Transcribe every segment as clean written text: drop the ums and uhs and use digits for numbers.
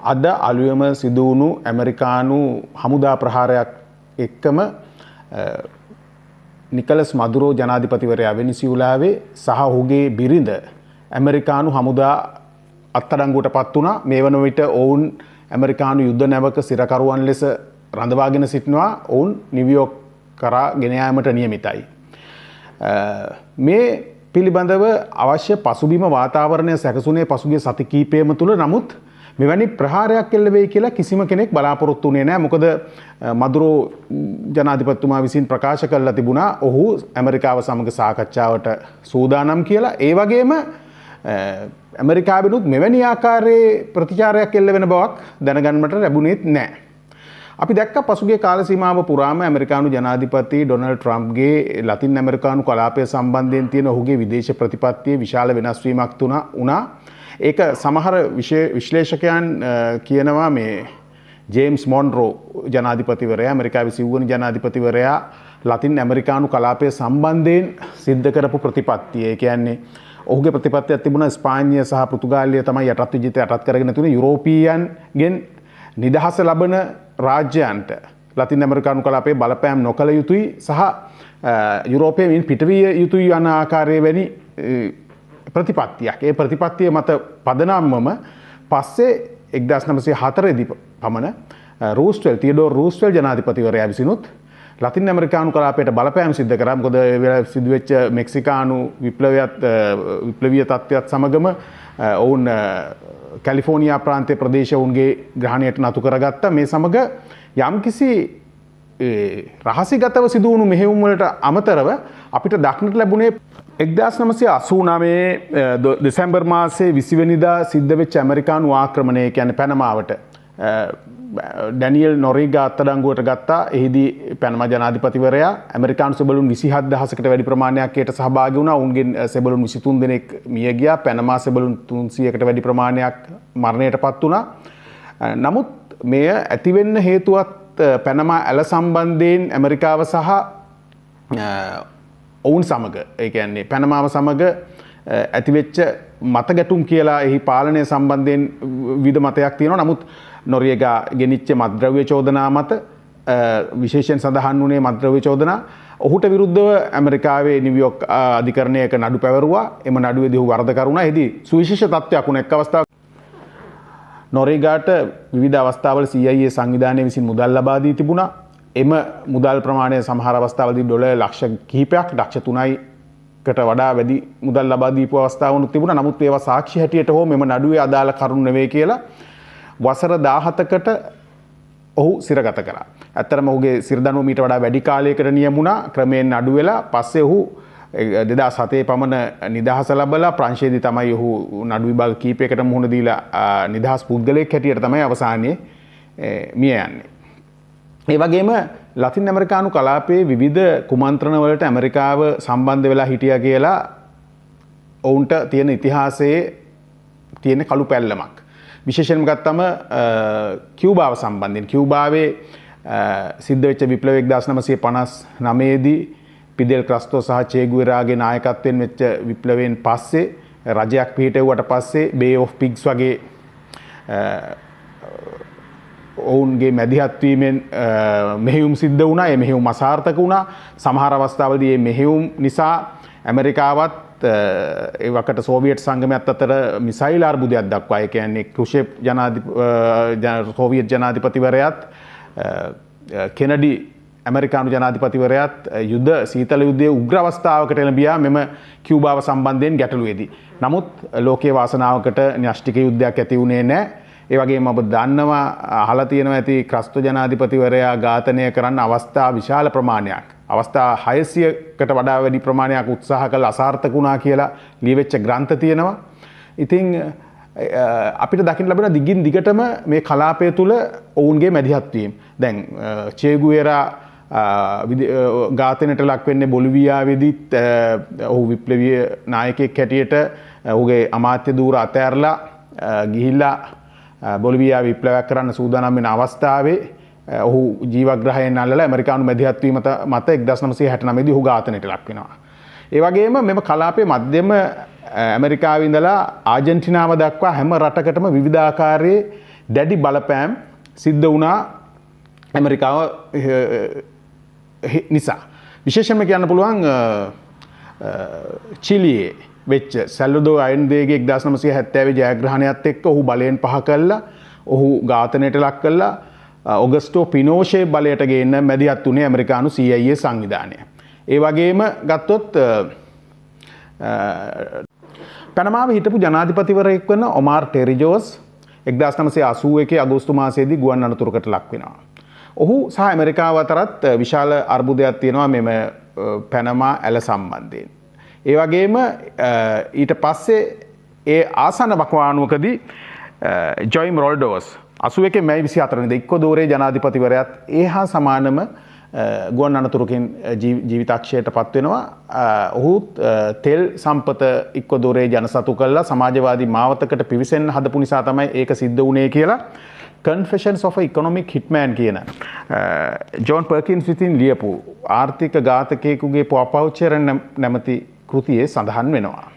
අද අලුයම සිදු වුණු ඇමරිකානු හමුදා ප්‍රහාරයක් එක්කම නිකලස් මදුරෝ ජනාධිපතිවරයා වෙනිසියුලාවේ සහ ඔහුගේ බිරිඳ ඇමරිකානු හමුදා අත්අඩංගුවට පත් වුණා. මේ වන විට ඔවුන් ඇමරිකානු යුද්ධ නැවක සිරකරුවන් ලෙස රඳවාගෙන සිටිනවා. ඔවුන් නිව්යෝක් කරා ගෙන යාමට නියමිතයි. මේ පිළිබඳව අවශ්‍ය පසුබිම වාතාවරණය සැකසුනේ පසුගිය සති කිහිපයම තුල. නමුත් මෙවැනි ප්‍රහාරයක් එල්ල වෙයි කියලා කිසිම කෙනෙක් බලාපොරොත්තු වෙන්නේ නැහැ. මොකද මදුරෝ ජනාධිපතිතුමා විසින් ප්‍රකාශ කළා තිබුණා ඔහු ඇමරිකාව සමග සාකච්ඡාවට සූදානම් කියලා. ඒ වගේම ඇමරිකාවෙනුත් මෙවැනි ආකාරයේ ප්‍රතිචාරයක් එල්ල වෙන බවක් දැනගන්නට ලැබුණේත් නැහැ. අපි දැක්ක පසුගිය කාල සීමාව පුරාම ඇමරිකානු ජනාධිපති ඩොනල්ඩ් ට්‍රම්ප්ගේ ලතින් ඇමරිකානු කලාපය සම්බන්ධයෙන් තියෙන ඔහුගේ විදේශ ප්‍රතිපත්තියේ විශාල වෙනස් වීමක් වුණා. ඒක සමහර විශ්ලේෂකයන් කියනවා මේ ජේම්ස් මොන්රෝ ජනාධිපතිවරයා ඇමරිකාවේ 20 වෙනි ජනාධිපතිවරයා ලතින් ඇමරිකානු කලාපය සම්බන්ධයෙන් සිද්ධ කරපු ප්‍රතිපත්තිය. ඒ කියන්නේ ඔහුගේ ප්‍රතිපත්තියක් තිබුණා ස්පාඤ්ඤය සහ පෘතුගාලය තමයි යටත් විජිත යටත් කරගෙන තුනේ යුරෝපීයන්ගෙන් නිදහස ලබන රාජ්‍යයන්ට ලතින් ඇමරිකානු කලාපයේ බලපෑම් නොකළ යුතුයි සහ යුරෝපයෙන් පිටවිය යුතුයි යන ආකාරයේ වැනි ප්‍රතිපත්තියක්. ඒ ප්‍රතිපත්තිය මත පදනම්වම පස්සේ 1904 දී පමණ තියඩෝර් රූස්වෙල් ජනාධිපතිවරයා විසිනුත් ලතින් ඇමරිකානු කලාපයට බලපෑම් සිද්ධ කරා. මොකද ඒ වෙලාවේ සිදුවෙච්ච මෙක්සිකානු විප්ලවීය තත්ත්වයක් සමගම ඔවුන් කැලිෆෝනියා ප්‍රාන්තයේ ප්‍රදේශ ඔවුන්ගේ ග්‍රහණයට නතු කරගත්තා. මේ සමග යම්කිසි රහසිගතව සිදු වුණු මෙහෙයුම් වලට අමතරව අපිට දක්නට ලැබුණේ 1989 දෙසැම්බර් මාසයේ 20 වෙනිදා සිද්ධ වෙච්ච ඇමරිකානු ආක්‍රමණය කියන්නේ පැනමාවට ඩැනියල් නොරීගා අත්අඩංගුවට ගත්තා. එහිදී පැනමා ජනාධිපතිවරයා ඇමරිකානු සෙබළුන් 27000කට වැඩි ප්‍රමාණයක් ඒට සහභාගී වුණා. ඔවුන්ගෙන් සෙබළුන් 23 දෙනෙක් මිය ගියා. පැනමා සෙබළුන් 300කට වැඩි ප්‍රමාණයක් මරණයටපත් වුණා. නමුත් මෙය ඇති වෙන්න හේතුවත් පැනමා ඇල සම්බන්ධයෙන් ඇමරිකාව සහ ඔවුන් සමග ඒ කියන්නේ පැනමාව සමග ඇතිවෙච්ච මතගැටුම් කියලා එහි පාලනය සම්බන්ධයෙන් විවිධ මතයක් තියෙනවා. නමුත් නොරියගා ගෙනිච්ච මත්ද්‍රව්‍ය චෝදනා මත විශේෂයෙන් සඳහන් වුණේ මත්ද්‍රව්‍ය චෝදනා ඔහුට විරුද්ධව ඇමරිකාවේ නිව්යෝක් අධිකරණයක නඩු පැවරුවා. එම නඩුවේදී ඔහු වරදකරුණා. එහිදී සුවිශේෂ තත්ත්වයක් වුණ එක් අවස්ථාවක් නොරියගාට විවිධ අවස්ථාවල CIA සංවිධානය විසින් මුදල් ලබා දී තිබුණා. එම මුදල් ප්‍රමාණය සමහර අවස්ථාවලදී ඩොලර් ලක්ෂ කිහිපයක් ලක්ෂ 3කට වඩා වැඩි මුදල් ලබා දීපු අවස්ථාවනුත් තිබුණා. නමුත් ඒවා සාක්ෂි හැටියට හෝ මෙම නඩුවේ අදාළ කරුණු නෙවෙයි කියලා වසර 17කට ඔහු සිරගත කරා. ඇත්තටම ඔහුගේ සිරදඬුවම ඊට වඩා වැඩි කාලයකට නියමුණා. ක්‍රමයෙන් අඩු වෙලා පස්සේ ඔහු 2007 පමණ නිදහස ලැබලා ප්‍රංශයේදී තමයි ඔහු නඩු විභාග කීපයකට මුහුණ දීලා නිදහස් පුද්ගලයෙක් හැටියට තමයි අවසානයේ මිය යන්නේ. ඒ වගේම ලතින් ඇමරිකානු කලාපයේ විවිධ කුමන්ත්‍රණ වලට ඇමරිකාව සම්බන්ධ වෙලා හිටියා කියලා ඔවුන්ට තියෙන ඉතිහාසයේ තියෙන කළු පැල්ලමක්. විශේෂයෙන්ම ගත්තම කියුබාව සම්බන්ධයෙන් කියුබාවේ සිද්ධ වෙච්ච විප්ලවය 1959 දී පිදෙල් ක්‍රස්තෝ සහ චේ ගුවෙරාගේ නායකත්වයෙන් වෙච්ච විප්ලවයෙන් පස්සේ රජයක් පිහිටෙව්වට පස්සේ බේ ඔෆ් පිග්ස් වගේ ඔවුන්ගේ මැදිහත් වීමෙන් මෙහෙයුම් සිද්ධ වුණා. ඒ මෙහෙයුම් අසාර්ථක වුණා. සමහර අවස්ථාවලදී මේ මෙහෙයුම් නිසා ඇමරිකාවත් ඒ වකට සෝවියට් සංගමයත් අතර මිසයිල් අර්බුදයක් දක්වා. ඒ කියන්නේ ක්‍රුෂෙව් සෝවියට් ජනාධිපතිවරයාත් කෙනඩි ඇමරිකානු ජනාධිපතිවරයාත් සීතල යුද්ධයේ උග්‍ර අවස්ථාවකට එළඹියා මෙම කියුබාව සම්බන්ධයෙන් ගැටලුවේදී. නමුත් ලෝකයේ වාසනාවකට න්‍යෂ්ටික යුද්ධයක් ඇති වුණේ නැහැ. ඒ වගේම ඔබ දන්නවා අහලා තියෙනවා ඇති ක්‍රස්තෝ ජනාධිපතිවරයා ඝාතනය කරන්න අවස්ථා විශාල ප්‍රමාණයක් අවස්ථා 600කට වඩා වැඩි ප්‍රමාණයක් උත්සාහ කළ අසාර්ථක වුණා කියලා ලියවෙච්ච ග්‍රන්ථ තියෙනවා. ඉතින් අපිට දකින්න ලැබෙන දිගින් දිගටම මේ කලාපය තුල ඔවුන්ගේ මැදිහත් වීම. දැන් චේ ගුවෙරා ඝාතනයට ලක් වෙන්නේ බොලිවියාවේදීත් ඔහු විප්ලවීය නායකයෙක් හැටියට ඔහුගේ අමාත්‍ය ධූර අතෑරලා ගිහිල්ලා බොලිවියා විප්ලවයක් කරන්න සූදානම් වෙන අවස්ථාවේ ඔහු ජීවග්‍රහයෙන් අල්ලලා ඇමරිකානු මැදිහත් වීම මත 1969 දී ඔහු ඝාතනයට ලක් වෙනවා. ඒ වගේම මෙම කලාපයේ මධ්‍යම ඇමරිකාවේ ඉඳලා ආජන්ටිනාව දක්වා හැම රටකටම විවිධ ආකාරයේ දැඩි බලපෑම් සිද්ධ වුණා ඇමරිකාව නිසා. විශේෂයෙන්ම කියන්න පුළුවන් චිලියේ වෙච්ච සැල්වඩෝ අයන්දේගේ 1970 ජයග්‍රහණයත් එක්ක ඔහු බලයෙන් පහ කළා. ඔහු ඝාතනයට ලක් කළා. ඔගස්ටෝ පිනෝෂේ බලයට ගේන්න මැදිහත් වුණේ ඇමරිකානු CIA සංවිධානය. ඒ වගේම ගත්තොත් පැනමාවේ හිටපු ජනාධිපතිවරයෙක් වන ඔමාර් ටෙරිජෝස් 1981 අගෝස්තු මාසයේදී ගුවන් අනතුරකට ලක් වෙනවා. ඔහු සහ ඇමරිකාව අතරත් විශාල අර්බුදයක් තියෙනවා මෙම පැනමා ඇල සම්බන්ධයෙන්. ඒ වගේම ඊට පස්සේ ඒ ආසන්න වකවානුවකදී ජොයිම් රොල්ඩෝස් 81 මැයි 24 වෙනිදා ඉක්වදෝරේ ජනාධිපතිවරයාත් ඒ හා සමානම ගුවන් අනතුරකින් ජීවිතක්ෂයට පත් වෙනවා. ඔහු තෙල් සම්පත ඉක්වදෝරේ ජනසතු කළා සමාජවාදී මාවතකට පිවිසෙන්න හදපු නිසා තමයි ඒක සිද්ධ වුණේ කියලා Confessions of an Economic Hitman කියන ජෝන් පර්කින්ස් විසින් ලියපු ආර්ථික ඝාතකයෙකුගේ පවචර නැමැති කෘතියේ සඳහන් වෙනවා.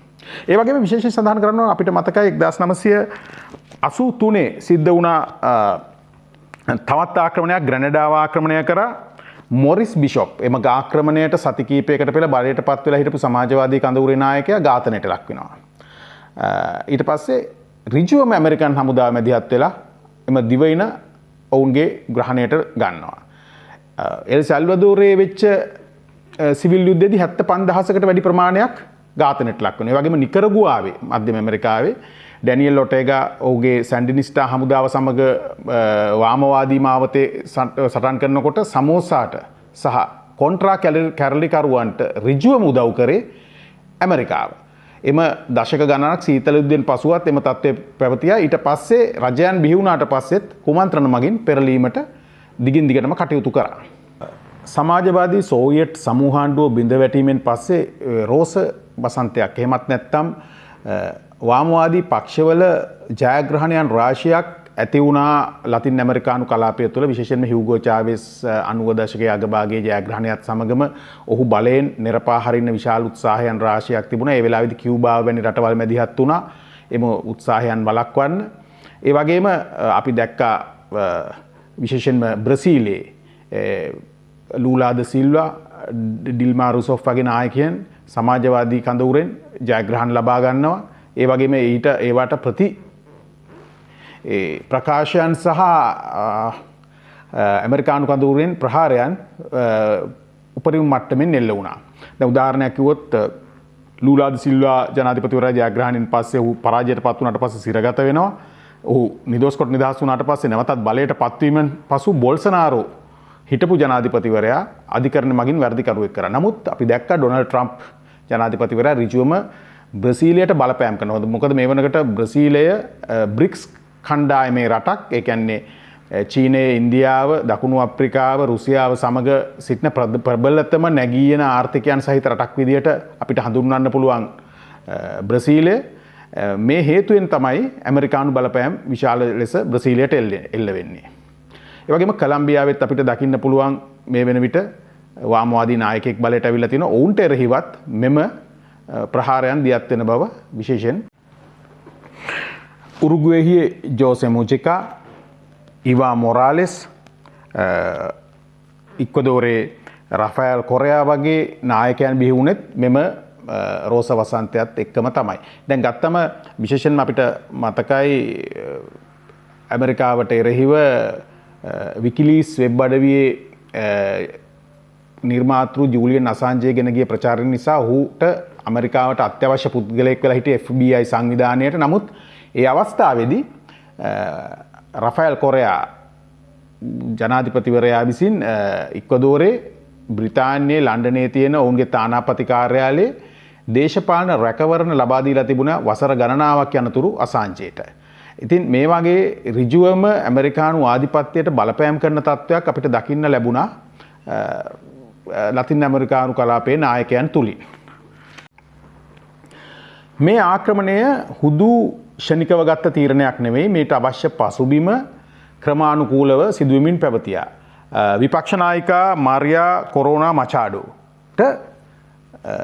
ඒ වගේම විශේෂයෙන් සඳහන් කරනවා අපිට මතකයි 1983 සිද්ධ වුණා තවත් ආක්‍රමණයක් ග්‍රැනඩාව ආක්‍රමණය කරා මොරිස් බිෂොප් එම ආක්‍රමණයට සති කිහිපයකට පෙර බලයට පත් වෙලා හිටපු සමාජවාදී කඳවුරේ නායකයා ඝාතනයට ලක් වෙනවා. ඊට පස්සේ ඍජුවම ඇමරිකන් හමුදාව මැදිහත් වෙලා එම දිවයින ඔවුන්ගේ ග්‍රහණයට ගන්නවා. එල් සල්වදෝරේ වෙච්ච සිවිල් යුද්ධයේදී 75000කට වැඩි ප්‍රමාණයක් ඝාතනයට ලක් වෙනවා. ඒ වගේම නිකරගුවාවේ මධ්‍යම ඇමරිකාවේ ඩැනියල් ඔටේගා ඔහුගේ සැන්ඩිනිස්ටා හමුදාව සමග වාමවාදී මාවතේ සටන් කරනකොට සමෝසාට සහ කොන්ට්‍රා කැරලිකරුවන්ට ඍජුවම උදව් කරේ ඇමරිකාව. එම දශක ගණනක් සීතල යුද්ධයෙන් පසුවත් එම තත්ත්වය පැවතියා. ඊට පස්සේ රජයන් බිහි වුණාට පස්සෙත් කුමන්ත්‍රණ මගින් පෙරලීමට දිගින් දිගටම කටයුතු කරා. සමාජවාදී සෝවියට් සමූහාණ්ඩුව බිඳ වැටීමෙන් පස්සේ රෝස වසන්තයක් එහෙමත් නැත්නම් වාමවාදී පක්ෂවල ජයග්‍රහණයන් රාශියක් ඇති වුණා ලතින් ඇමරිකානු කලාපය තුළ විශේෂයෙන්ම හියුගෝ චාවෙස් 90 දශකයේ අගභාගයේ ජයග්‍රහණයත් සමගම ඔහු බලයෙන් නිරපා හරින්න විශාල උත්සාහයන් රාශියක් තිබුණා. ඒ වෙලාවේදී කියුබාව වැනි රටවල් මැදිහත් වුණා එම උත්සාහයන් වළක්වන්න. ඒ වගේම අපි දැක්කා විශේෂයෙන්ම බ්‍රසීලයේ ලූලා ද සිල්වා ඩිල්මා රුසොෆ් වගේ නායකයන් සමාජවාදී කඳවුරෙන් ජයග්‍රහණ ලබා ගන්නවා. ඒ වගේම ඊට ඒවට ප්‍රකාශයන් සහ ඇමරිකානු කඳවුරෙන් ප්‍රහාරයන් උපරිම මට්ටමින් එල්ල වුණා. දැන් උදාහරණයක් කිව්වොත් ලූලා ද සිල්වා ජනාධිපතිවරයා ජයග්‍රහණයෙන් පස්සේ ඔහු පරාජයට පත් වුණාට පස්සේ සිරගත වෙනවා. ඔහු නිදොස් කොට නිදහස් වුණාට පස්සේ නැවතත් බලයට පත්වීමෙන් පසු බොල්සනාරෝ හිටපු ජනාධිපතිවරයා අධිකරණ මගින් වැරදිකරුවෙක් කරා. නමුත් අපි දැක්කා ඩොනල්ඩ් ට්‍රම්ප් ජනාධිපතිවරයා ඍජුවම බ්‍රසීලයට බලපෑම් කරනවා. මොකද මේ වනකට බ්‍රසීලය බ්‍රික්ස් කණ්ඩායමේ රටක්. ඒ කියන්නේ චීනය, ඉන්දියාව, දකුණු අප්‍රිකාව, රුසියාව සමග සිටින ප්‍රබලතම නැගීයන ආර්ථිකයන් සහිත රටක් විදියට අපිට හඳුන්වන්න පුළුවන් බ්‍රසීලය. මේ හේතුවෙන් තමයි ඇමරිකානු බලපෑම් විශාල ලෙස බ්‍රසීලයට එල්ල වෙන්නේ. ඒ වගේම කොලම්බියාවෙත් අපිට දකින්න පුළුවන් මේ වෙන විට වාමවාදී නායකයෙක් බලයට අවිල්ලා තිනවා. ඔවුන්ට එරෙහිවත් මෙම ප්‍රහාරයන් දියත් වෙන බව විශේෂයෙන් උරුග්වේහි ජෝසේ මුජිකා, ඉවා මොරාලෙස්, ඉක්වදෝරේ රෆායල් කොරයා වගේ නායකයන් බිහි වුණෙත් මෙම රෝස වසන්තයත් එක්කම තමයි. දැන් ගත්තම විශේෂයෙන්ම අපිට මතකයි ඇමරිකාවට එරෙහිව විකිලීස් වෙබ් අඩවියේ නිර්මාතෘ ජූලියන් අසාන්ජේ ගෙන ගිය ප්‍රචාරණ නිසා ඔහුට ඇමරිකාවට අත්‍යවශ්‍ය පුද්ගලයෙක් වෙලා හිටියේ FBI සංවිධානයට. නමුත් ඒ අවස්ථාවේදී රෆායල් කොරයා ජනාධිපතිවරයා විසින් ඉක්වදෝරේ බ්‍රිතාන්‍යයේ ලන්ඩනයේ තියෙන ඔවුන්ගේ තානාපති කාර්යාලයේ දේශපාලන රැකවරණ ලබා දීලා තිබුණා වසර ගණනාවක් යනතුරු අසාන්ජේට. ඉතින් මේ වගේ ඍජුවම ඇමරිකානු ආධිපත්‍යයට බලපෑම් කරන තත්ත්වයක් අපිට දකින්න ලැබුණා ලතින් ඇමරිකානු කලාපයේ නායකයන් තුලින්. මේ ආක්‍රමණය හුදු ෂණිකව ගත්ත තීරණයක් නෙවෙයි. මේට අවශ්‍ය පසුබිම ක්‍රමානුකූලව සිදුවෙමින් පැවතියා. විපක්ෂ නායිකා මාරියා කොරෝනා මචාඩෝට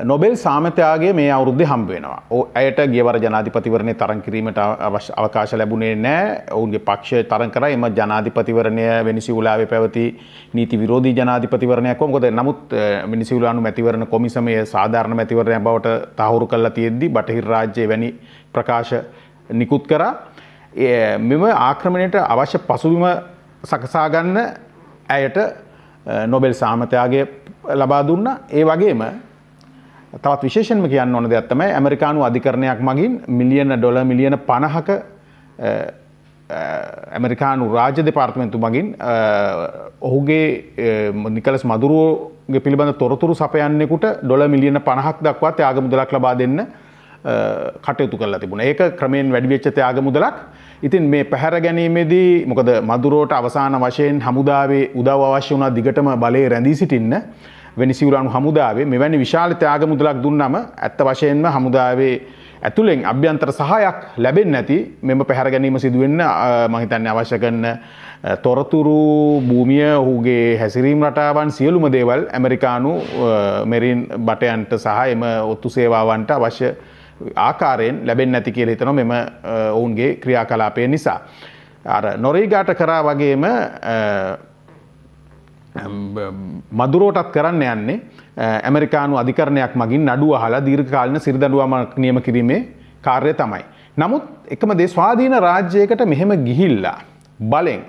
නොබෙල් සාමත්‍යයාගේ මේ අවුරුද්දේ හම්බ වෙනවා. ඇයට ගියවර ජනාධිපතිවරණය තරඟ කිරීමට අවකාශ ලැබුණේ නැහැ. ඔවුන්ගේ පක්ෂය තරඟ කරා. එම ජනාධිපතිවරණය වෙනිසියුලාවේ පැවති නීති විරෝධී ජනාධිපතිවරණයක් වුණා. මොකද නමුත් වෙනිසියුලානු මැතිවරණ කොමිසමය සාධාරණ මැතිවරණයක් බවට තහවුරු කරලා තියෙද්දි බටහිර රාජ්‍යයේ වැනි ප්‍රකාශ නිකුත් කරා. මෙම ආක්‍රමණයට අවශ්‍ය පසුබිම සකසා ගන්න ඇයට නොබෙල් සාමත්‍යයාගේ ලබා දුන්නා. ඒ වගේම තවත් විශේෂයෙන්ම කියන්න ඕන දෙයක් තමයි ඇමරිකානු අධිකරණයක් මගින් මිලියන ඩොලර් මිලියන 50ක ඇමරිකානු රාජ්‍ය දෙපාර්තමේන්තුව මගින් ඔහුගේ නිකලස් මදුරුවෝගේ පිළිබඳ තොරතුරු සපයන්නෙකුට ඩොලර් මිලියන 50ක් දක්වා ත්‍යාග මුදලක් ලබා දෙන්න කටයුතු කරලා තිබුණා. ඒක ක්‍රමයෙන් වැඩි වෙච්ච ත්‍යාග මුදලක්. ඉතින් මේ පැහැර ගැනීමේදී මොකද මදුරුවට අවසාන වශයෙන් හමුදාවේ උදව් අවශ්‍ය වුණා දිගටම බලයේ රැඳී සිටින්න වෙනිසියුලානු හමුදාවේ මෙවැනි විශාල ත්‍යාග මුදලක් දුන්නම ඇත්ත වශයෙන්ම හමුදාවේ ඇතුළෙන් අභ්‍යන්තර සහායක් ලැබෙන්නේ නැති මෙම පැහැර ගැනීම සිදු වෙන්න මම හිතන්නේ අවශ්‍ය කරන තොරතුරු භූමිය ඔහුගේ හැසිරීම් රටාවන් සියලුම දේවල් ඇමරිකානු මෙරින් බටයන්ට සහ එම ඔත්තු සේවාවන්ට අවශ්‍ය ආකාරයෙන් ලැබෙන්නේ නැති කියලා හිතනවා මෙම ඔවුන්ගේ ක්‍රියාකලාපය නිසා. අර නොරීගාට කරා වගේම මදුරුවටත් කරන්න යන්නේ ඇමරිකානු අධිකරණයක් මගින් නඩුව අහලා දීර්ඝකාලීන සිරිදඬුවමක් නියම කිරීමේ කාර්යය තමයි. නමුත් එකම දේ ස්වාධීන රාජ්‍යයකට මෙහෙම ගිහිල්ලා බලෙන්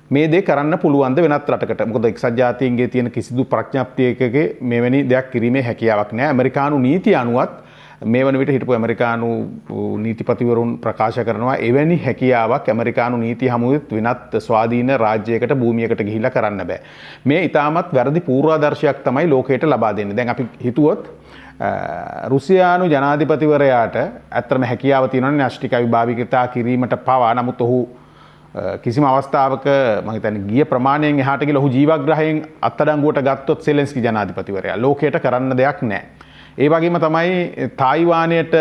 මේ දේ කරන්න පුළුවන් ද වෙනත් රටකට. මොකද එක්සත් ජාතීන්ගේ තියෙන කිසිදු ප්‍රඥාප්තියකගේ මෙවැනි දෙයක් කිරීමේ හැකියාවක් නැහැ. ඇමරිකානු නීතිය අනුවත් මේ වන විට හිටපු ඇමරිකානු නීතිපතිවරුන් ප්‍රකාශ කරනවා එවැනි හැකියාවක් ඇමරිකානු නීති හමුවෙත් වෙනත් ස්වාධීන රාජ්‍යයකට භූමියකට ගිහිල්ලා කරන්න බෑ. මේ ඉතාමත් වැරදි පූර්වාදර්ශයක් තමයි ලෝකයට ලබා දෙන්නේ. දැන් අපි හිතුවොත් රුසියානු ජනාධිපතිවරයාට ඇත්තම හැකියාව තියෙනවනේ න්‍යෂ්ටික අවිභාවිකතා කිරීමට පවා. නමුත් ඔහු කිසිම අවස්ථාවක මම හිතන්නේ ගිය ප්‍රමාණයෙන් එහාට ගිහලා ඔහු ජීවග්‍රහයෙන් අත්අඩංගුවට ගත්තොත් සෙලෙන්ස්කි ජනාධිපතිවරයා ලෝකයට කරන්න දෙයක් නැහැ. ඒ වගේම තමයි තායිවානයට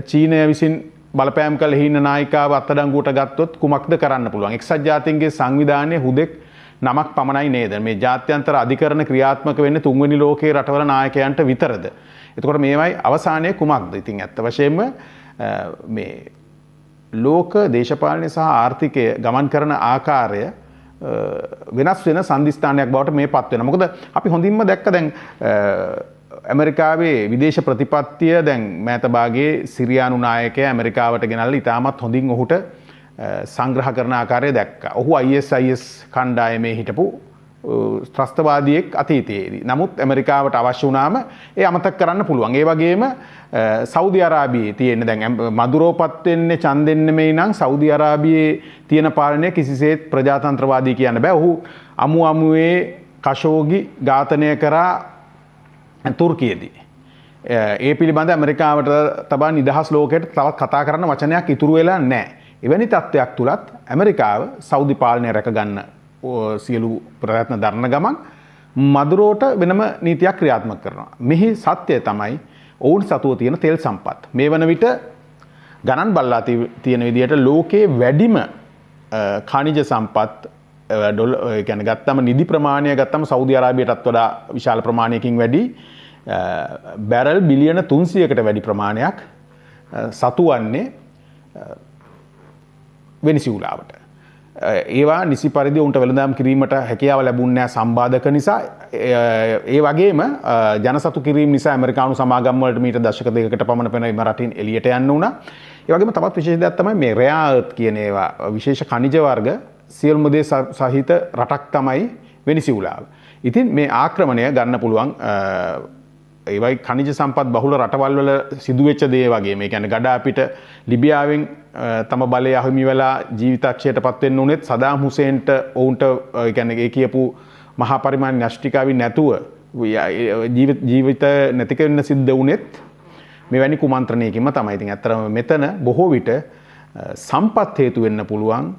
චීනය විසින් බලපෑම් කළ හින්න නායිකාව අත්අඩංගුවට ගත්තොත් කුමක්ද කරන්න පුළුවන්? එක්සත් ජාතීන්ගේ සංවිධානයේ හුදෙක් නමක් පමණයි නේද? මේ ජාත්‍යන්තර අධිකරණ ක්‍රියාත්මක වෙන්නේ තුන්වෙනි ලෝකයේ රටවල නායකයන්ට විතරද? එතකොට මේවයි අවසානයේ කුමක්ද? ඉතින් ඇත්ත වශයෙන්ම මේ ලෝක දේශපාලනය සහ ආර්ථිකය ගමන් කරන ආකාරය වෙනස් වෙන සන්ධිස්ථානයක් බවට මේ පත් වෙනවා. මොකද අපි හොඳින්ම දැක්ක දැන් ඇමරිකාවේ විදේශ ප්‍රතිපත්තිය දැන් මෑත භාගයේ සිරියානු නායකයා ඇමරිකාවට ගෙනල්ලා ඉතාමත් හොඳින් ඔහුට සංග්‍රහ කරන ආකාරය දැක්කා. ඔහු ISIS කණ්ඩායමේ හිටපු ත්‍රස්තවාදියෙක් අතීතයේදී. නමුත් ඇමරිකාවට අවශ්‍ය වුණාම ඒ අමතක කරන්න පුළුවන්. ඒ වගේම සෞදි අරාබියේ තියෙන දැන් මදුරෝපත් වෙන්නේ ඡන්දෙන් නෙමෙයි නම් සෞදි අරාබියේ තියෙන පාලනය කිසිසේත් ප්‍රජාතන්ත්‍රවාදී කියන්න බෑ. ඔහු අමුවේ කෂෝගි ඝාතනය කරා තුර්කියේදී. ඒ පිළිබඳ ඇමරිකාවට තබා නිදහස් ලෝකයට තවත් කතා කරන්න වචනයක් ඉතුරු වෙලා නැහැ. එවැනි තත්ත්වයක් තුලත් ඇමරිකාව සෞදි පාලනය රැකගන්න සියලු ප්‍රයත්න දරන ගමන් මදුරෝට වෙනම නීතියක් ක්‍රියාත්මක කරනවා. මෙහි සත්‍යය තමයි ඔවුන් සතුව තියෙන තෙල් සම්පත්. මේ වන විට ගණන් බලලා තියෙන විදිහට ලෝකයේ වැඩිම ඛනිජ සම්පත් කියන්නේ ගත්තම නිදි ප්‍රමාණය ගත්තම සෞදි අරාබියටත් වඩා විශාල ප්‍රමාණයකින් වැඩි බැරල් බිලියන 300කට වැඩි ප්‍රමාණයක් සතුවන්නේ වෙනිසියුලාවට. ඒවා නිසි පරිදි උන්ට වෙළඳාම් කිරීමට හැකියාව ලැබුණේ නැහැ සම්බාධක නිසා. ඒ වගේම ජනසතු කිරීම නිසා ඇමරිකානු සමාගම් වලට මීට දශක දෙකකට පමණ පෙර එම රටින් එළියට යන්න වුණා. ඒ වගේම තවත් විශේෂ දෙයක් තමයි මේ රෙයා අර්ත් කියන ඒවා විශේෂ ඛනිජ වර්ග සියලුම දේ සහිත රටක් තමයි වෙනිසියුලාව. ඉතින් මේ ආක්‍රමණය ගන්න පුළුවන් ඒවයි ඛනිජ සම්පත් බහුල රටවල් වල සිදුවෙච්ච දේ වගේ. මේ කියන්නේ ගඩාපිට ලිබියාවෙන් තම බලය අහිමි වෙලා ජීවිතක්ෂයටපත් වෙන්න උනේත් සදාම් හුසේන්ට ඔවුන්ට ඒ කියන්නේ ඒ කියපු මහා පරිමාණ න්‍යෂ්ටිකාවි නැතුව ජීවිත නැති වෙන්න සිද්ධ වුනේත් මෙවැනි කුමන්ත්‍රණයකින්ම තමයි. ඉතින් ඇත්තටම මෙතන බොහෝ විට සම්පත් හේතු වෙන්න පුළුවන්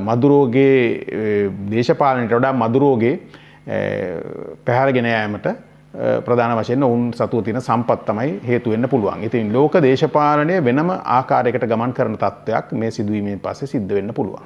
මදුරෝගේ දේශපාලනයට වඩා මදුරෝගේ පැහැරගෙන යෑමට ප්‍රධාන වශයෙන් ඔවුන් සතුව තියෙන සම්පත් තමයි හේතු වෙන්න පුළුවන්. ඉතින් ලෝක දේශපාලනය වෙනම ආකාරයකට ගමන් කරන තත්ත්වයක් මේ සිදුවීමෙන් පස්සේ සිද්ධ වෙන්න පුළුවන්.